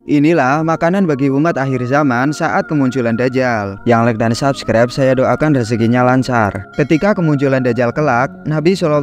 Inilah makanan bagi umat akhir zaman saat kemunculan Dajjal. Yang like dan subscribe saya doakan rezekinya lancar. Ketika kemunculan Dajjal kelak, Nabi SAW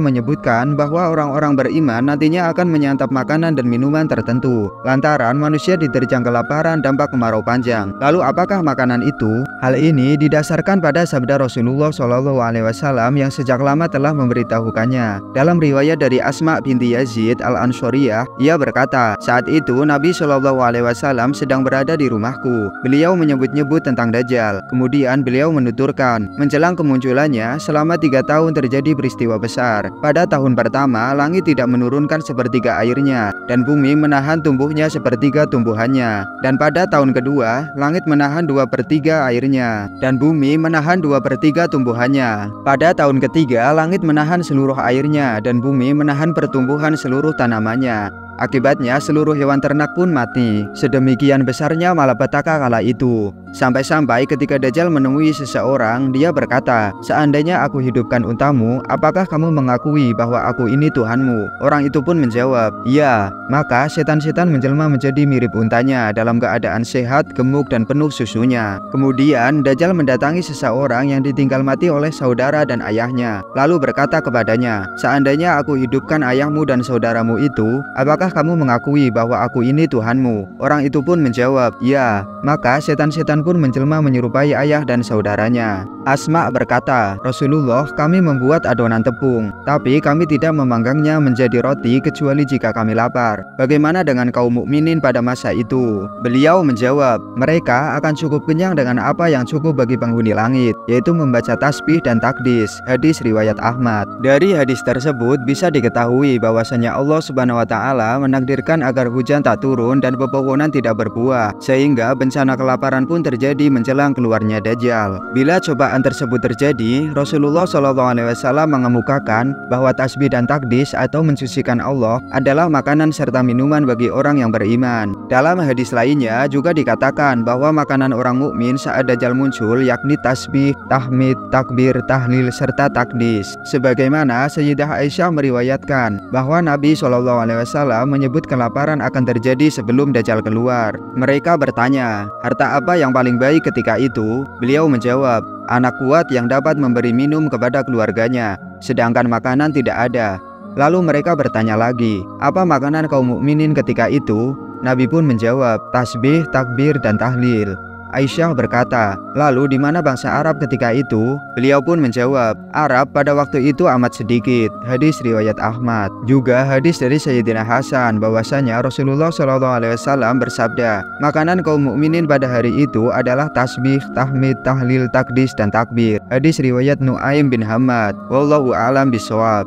menyebutkan bahwa orang-orang beriman nantinya akan menyantap makanan dan minuman tertentu. Lantaran manusia diterjang kelaparan dampak kemarau panjang. Lalu apakah makanan itu? Hal ini didasarkan pada sabda Rasulullah SAW yang sejak lama telah memberitahukannya. Dalam riwayat dari Asma binti Yazid al-Anshoriyah, ia berkata, saat itu Nabi SAW sedang berada di rumahku. Beliau menyebut-nyebut tentang Dajjal. Kemudian beliau menuturkan, menjelang kemunculannya selama 3 tahun terjadi peristiwa besar. Pada tahun pertama, langit tidak menurunkan sepertiga airnya, dan bumi menahan tumbuhnya sepertiga tumbuhannya. Dan pada tahun kedua, langit menahan 2/3 airnya, dan bumi menahan 2/3 tumbuhannya. Pada tahun ketiga, langit menahan seluruh airnya, dan bumi menahan pertumbuhan seluruh tanamannya. Akibatnya seluruh hewan ternak pun mati. Sedemikian besarnya malapetaka kala itu. Sampai-sampai ketika Dajjal menemui seseorang, dia berkata, seandainya aku hidupkan untamu, apakah kamu mengakui bahwa aku ini Tuhanmu? Orang itu pun menjawab, iya. Maka setan-setan menjelma menjadi mirip untanya dalam keadaan sehat, gemuk dan penuh susunya. Kemudian Dajjal mendatangi seseorang yang ditinggal mati oleh saudara dan ayahnya, lalu berkata kepadanya, seandainya aku hidupkan ayahmu dan saudaramu itu, apakah kamu mengakui bahwa aku ini Tuhanmu? Orang itu pun menjawab, iya. Maka setan-setan pun menjelma menyerupai ayah dan saudaranya. Asma berkata, Rasulullah, kami membuat adonan tepung, tapi kami tidak memanggangnya menjadi roti kecuali jika kami lapar. Bagaimana dengan kaum mukminin pada masa itu? Beliau menjawab, mereka akan cukup kenyang dengan apa yang cukup bagi penghuni langit, yaitu membaca tasbih dan takdis. Hadis riwayat Ahmad. Dari hadis tersebut bisa diketahui bahwasanya Allah Subhanahu wa Ta'ala menakdirkan agar hujan tak turun dan pepohonan tidak berbuah, sehingga bencana kelaparan pun terjadi menjelang keluarnya Dajjal. Bila cobaan tersebut terjadi, Rasulullah SAW mengemukakan bahwa tasbih dan takdis atau mensucikan Allah adalah makanan serta minuman bagi orang yang beriman. Dalam hadis lainnya juga dikatakan bahwa makanan orang mukmin saat Dajjal muncul yakni tasbih, tahmid, takbir, tahlil serta takdis. Sebagaimana Sayyidah Aisyah meriwayatkan bahwa Nabi SAW menyebut kelaparan akan terjadi sebelum Dajjal keluar. Mereka bertanya, harta apa yang paling baik ketika itu? Beliau menjawab, anak kuat yang dapat memberi minum kepada keluarganya, sedangkan makanan tidak ada. Lalu mereka bertanya lagi, apa makanan kaum mukminin ketika itu? Nabi pun menjawab, tasbih, takbir, dan tahlil. Aisyah berkata, lalu di mana bangsa Arab ketika itu? Beliau pun menjawab, Arab pada waktu itu amat sedikit. Hadis riwayat Ahmad. Juga hadis dari Sayyidina Hasan bahwasanya Rasulullah SAW bersabda, makanan kaum mukminin pada hari itu adalah tasbih, tahmid, tahlil, takdis, dan takbir. Hadis riwayat Nuaim bin Hamad. Wallahu a'lam bishawab.